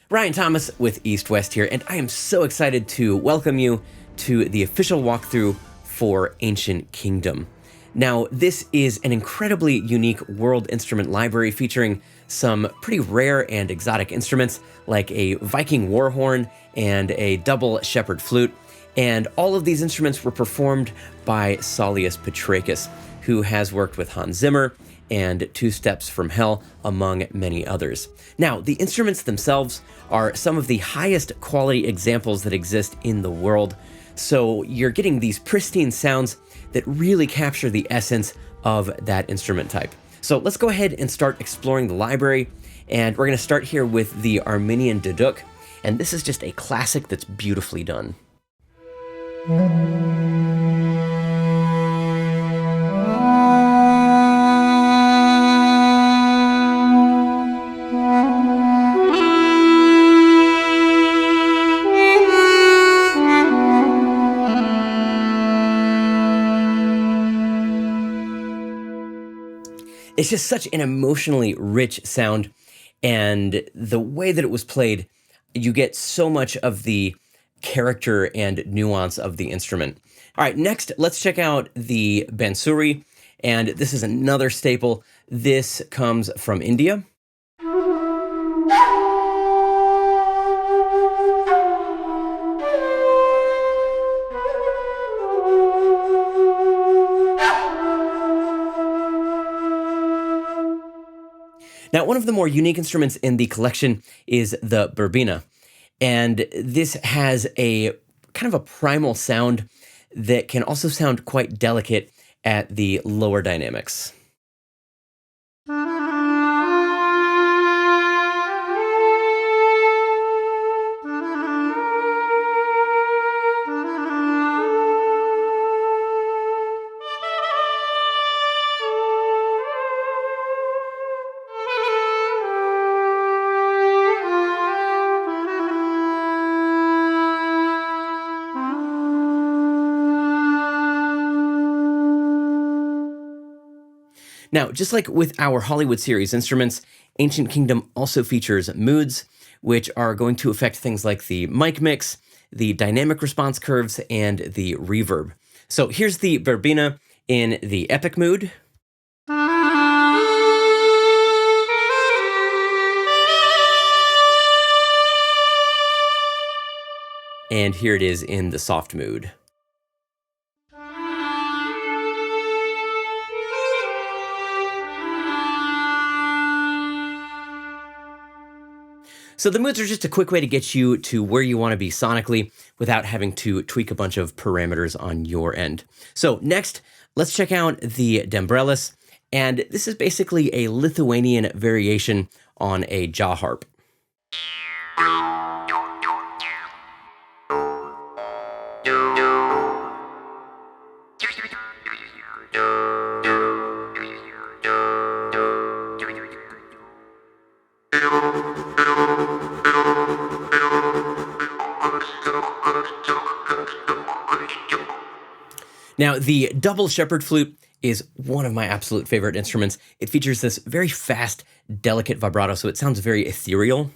Ryan Thomas with EastWest here, and I am so excited to welcome you to the official walkthrough for Ancient Kingdom. Now, this is an incredibly unique world instrument library featuring some pretty rare and exotic instruments like a Viking War Horn and a double shepherd flute, and all of these instruments were performed by Saulius Petreikis, who has worked with Hans Zimmer and Two Steps from Hell, among many others. Now, the instruments themselves are some of the highest quality examples that exist in the world, so you're getting these pristine sounds that really capture the essence of that instrument type. So let's go ahead and start exploring the library, and we're going to start here with the Armenian Duduk, and this is just a classic that's beautifully done. It's just such an emotionally rich sound, and the way that it was played, you get so much of the character and nuance of the instrument. All right, next, let's check out the Bansuri, and this is another staple. This comes from India. Now, one of the more unique instruments in the collection is the Birbyne, and this has a kind of a primal sound that can also sound quite delicate at the lower dynamics. Now, just like with our Hollywood series instruments, Ancient Kingdom also features moods, which are going to affect things like the mic mix, the dynamic response curves, and the reverb. So here's the Birbyne in the epic mood. And here it is in the soft mood. So the moods are just a quick way to get you to where you want to be sonically without having to tweak a bunch of parameters on your end. So next, let's check out the Dambrelis, and this is basically a Lithuanian variation on a jaw harp. Now, the double shepherd flute is one of my absolute favorite instruments. It features this very fast, delicate vibrato, so it sounds very ethereal.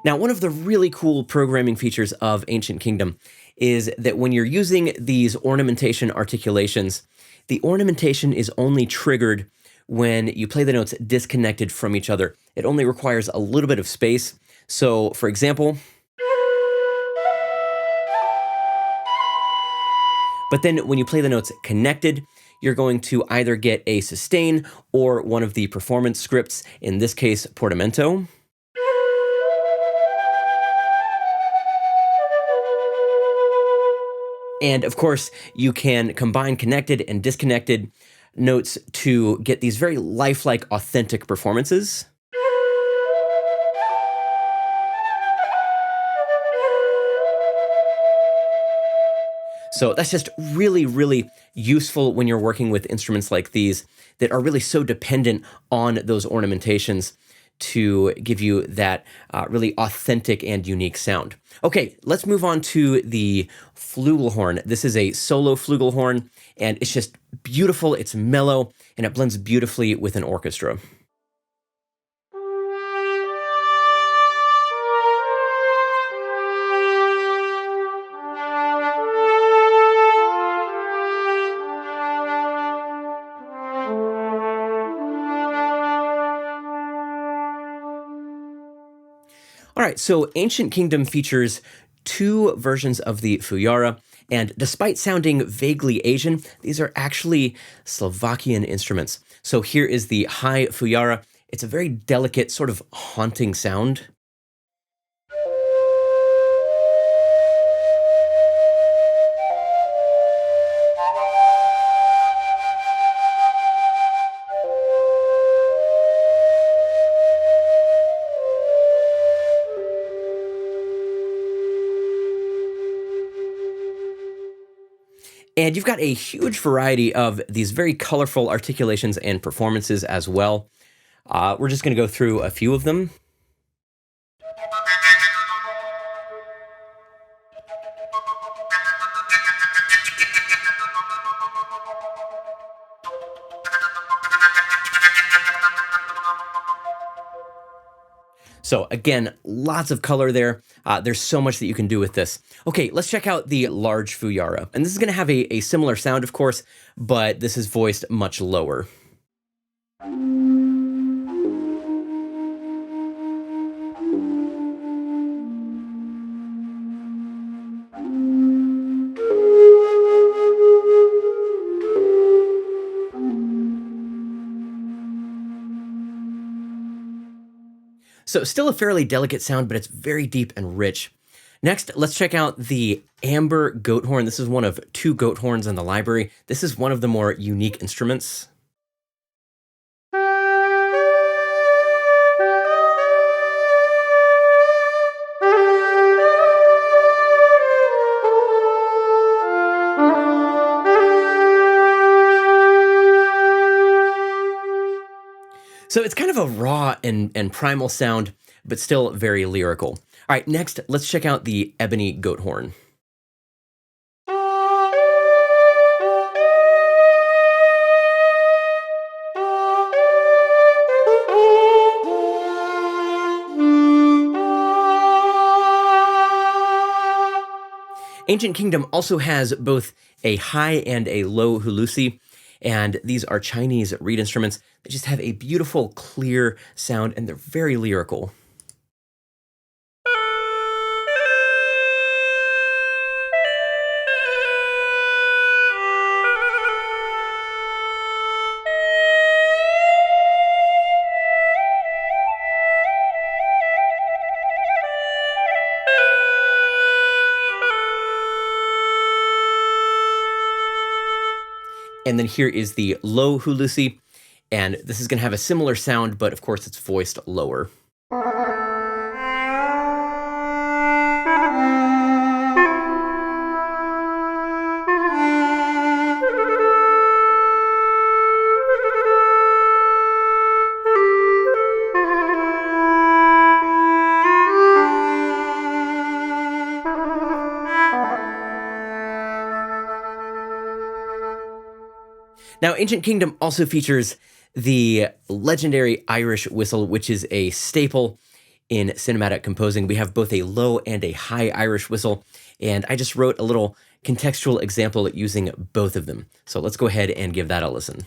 Now, one of the really cool programming features of Ancient Kingdom is that when you're using these ornamentation articulations, the ornamentation is only triggered when you play the notes disconnected from each other. It only requires a little bit of space. So, for example, but then when you play the notes connected, you're going to either get a sustain or one of the performance scripts, in this case, portamento. And of course, you can combine connected and disconnected notes to get these very lifelike, authentic performances. So that's just really, really useful when you're working with instruments like these that are really so dependent on those ornamentations to give you that really authentic and unique sound. Okay, let's move on to the Flugelhorn. This is a solo Flugelhorn, and it's just beautiful, it's mellow, and it blends beautifully with an orchestra. All right, so Ancient Kingdom features two versions of the Fujara, and despite sounding vaguely Asian, these are actually Slovakian instruments. So here is the high Fujara. It's a very delicate, sort of haunting sound. And you've got a huge variety of these very colorful articulations and performances as well. We're just going to go through a few of them. So again, lots of color there. There's so much that you can do with this. Okay, let's check out the large Fujara. And this is going to have a similar sound, of course, but this is voiced much lower. So still a fairly delicate sound, but it's very deep and rich. Next, let's check out the amber Goathorn. This is one of two Goathorns in the library. This is one of the more unique instruments. So it's kind of a raw and primal sound, but still very lyrical. All right, next, let's check out the ebony Goathorn. Ancient Kingdom also has both a high and a low hulusi, and these are Chinese reed instruments. They just have a beautiful, clear sound, and they're very lyrical. And then here is the low hulusi, and this is going to have a similar sound, but of course it's voiced lower. Now, Ancient Kingdom also features the legendary Irish whistle, which is a staple in cinematic composing. We have both a low and a high Irish whistle, and I just wrote a little contextual example using both of them. So let's go ahead and give that a listen.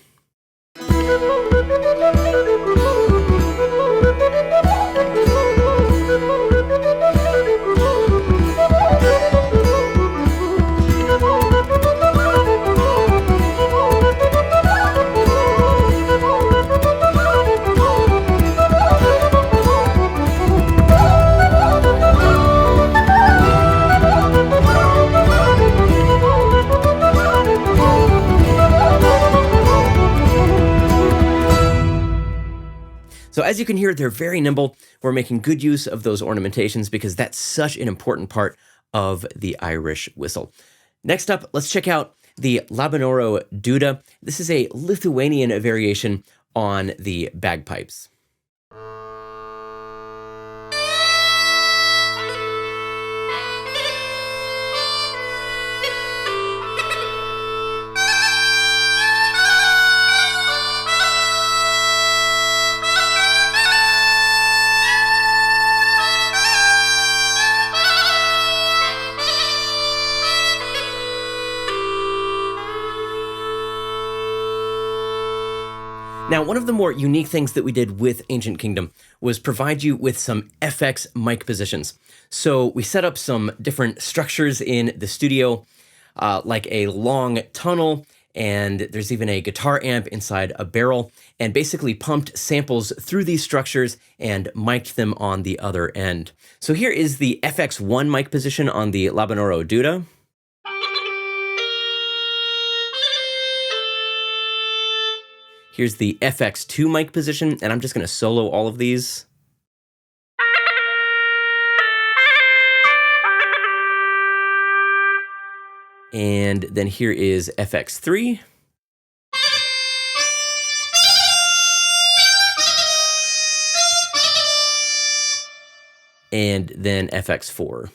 So as you can hear, they're very nimble. We're making good use of those ornamentations because that's such an important part of the Irish whistle. Next up, let's check out the Labanoro Duda. This is a Lithuanian variation on the bagpipes. Now, one of the more unique things that we did with Ancient Kingdom was provide you with some FX mic positions. So we set up some different structures in the studio, like a long tunnel, and there's even a guitar amp inside a barrel, and basically pumped samples through these structures and mic'd them on the other end. So here is the FX1 mic position on the Labanoro Duda. Here's the FX2 mic position, and I'm just going to solo all of these. And then here is FX3. And then FX4.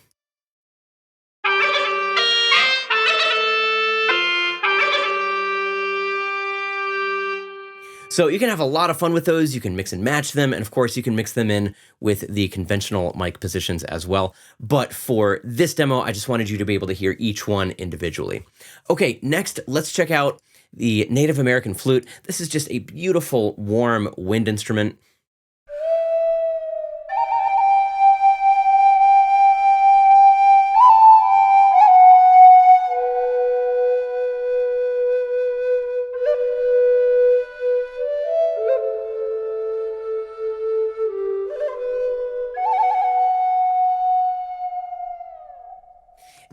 So you can have a lot of fun with those. You can mix and match them. And of course, you can mix them in with the conventional mic positions as well. But for this demo, I just wanted you to be able to hear each one individually. Okay, next, let's check out the Native American flute. This is just a beautiful, warm wind instrument.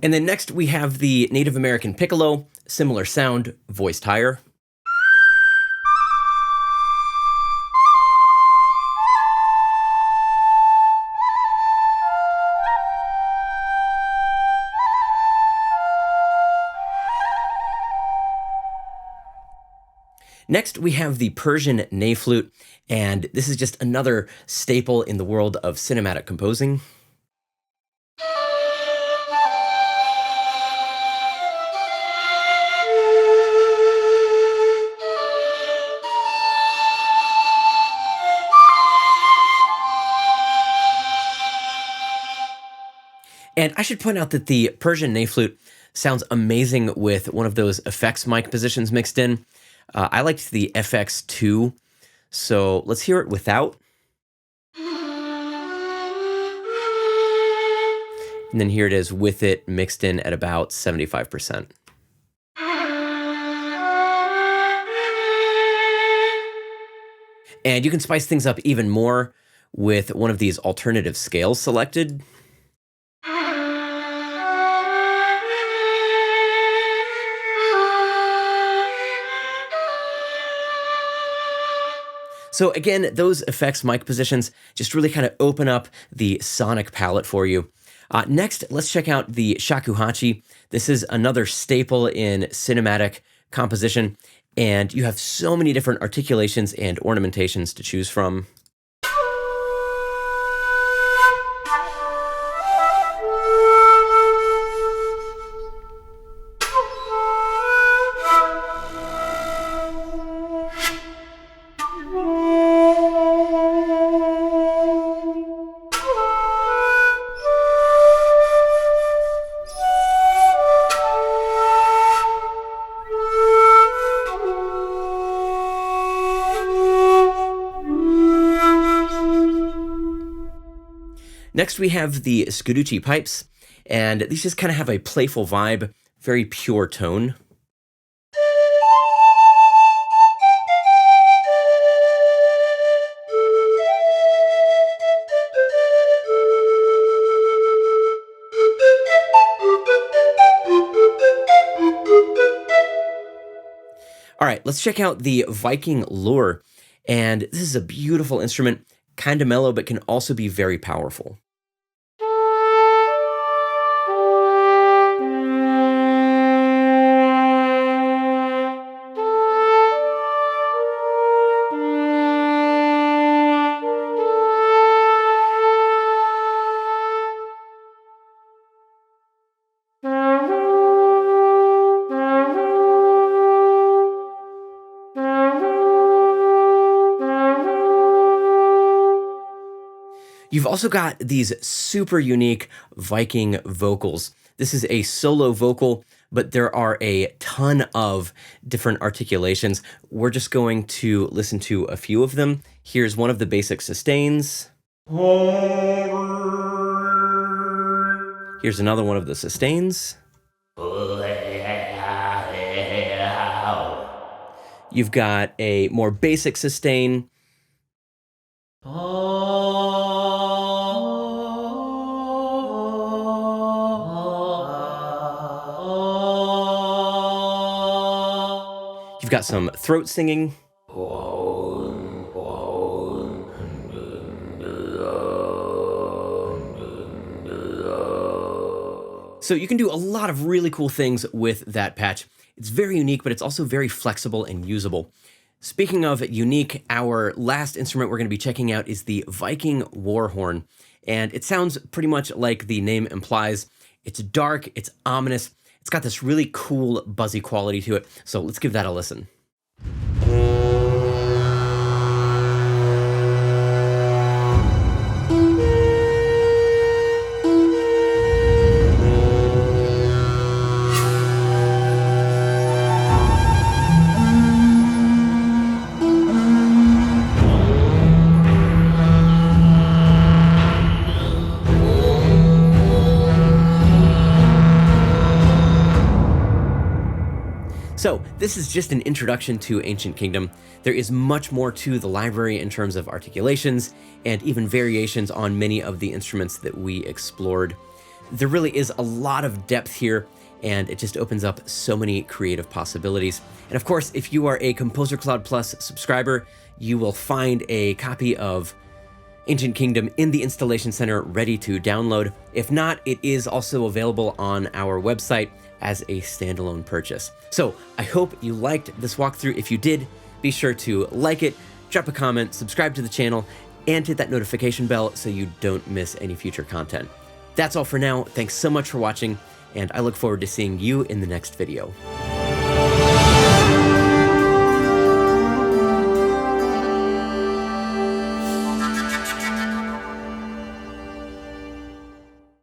And then next we have the Native American Piccolo, similar sound, voiced higher. Next, we have the Persian Ney Flute, and this is just another staple in the world of cinematic composing. And I should point out that the Persian Ney Flute sounds amazing with one of those effects mic positions mixed in. I liked the FX2, so let's hear it without. And then here it is with it mixed in at about 75%. And you can spice things up even more with one of these alternative scales selected. So again, those effects mic positions just really kind of open up the sonic palette for you. Next, let's check out the Shakuhachi. This is another staple in cinematic composition, and you have so many different articulations and ornamentations to choose from. Next, we have the Skuduciai Pipes, and these just kind of have a playful vibe, very pure tone. All right, let's check out the Viking Lur, and this is a beautiful instrument, kind of mellow, but can also be very powerful. You've also got these super unique Viking vocals. This is a solo vocal but there are a ton of different articulations. We're just going to listen to a few of them. Here's one of the basic sustains. Here's another one of the sustains. You've got a more basic sustain. You've got some throat singing. So you can do a lot of really cool things with that patch. It's very unique, but it's also very flexible and usable. Speaking of unique, our last instrument we're going to be checking out is the Viking War Horn. And it sounds pretty much like the name implies. It's dark, it's ominous, it's got this really cool buzzy quality to it. So let's give that a listen. So this is just an introduction to Ancient Kingdom. There is much more to the library in terms of articulations and even variations on many of the instruments that we explored. There really is a lot of depth here, and it just opens up so many creative possibilities. And of course, if you are a ComposerCloud Plus subscriber, you will find a copy of Ancient Kingdom in the Installation Center ready to download. If not, it is also available on our website as a standalone purchase. So I hope you liked this walkthrough. If you did, be sure to like it, drop a comment, subscribe to the channel, and hit that notification bell so you don't miss any future content. That's all for now. Thanks so much for watching, and I look forward to seeing you in the next video.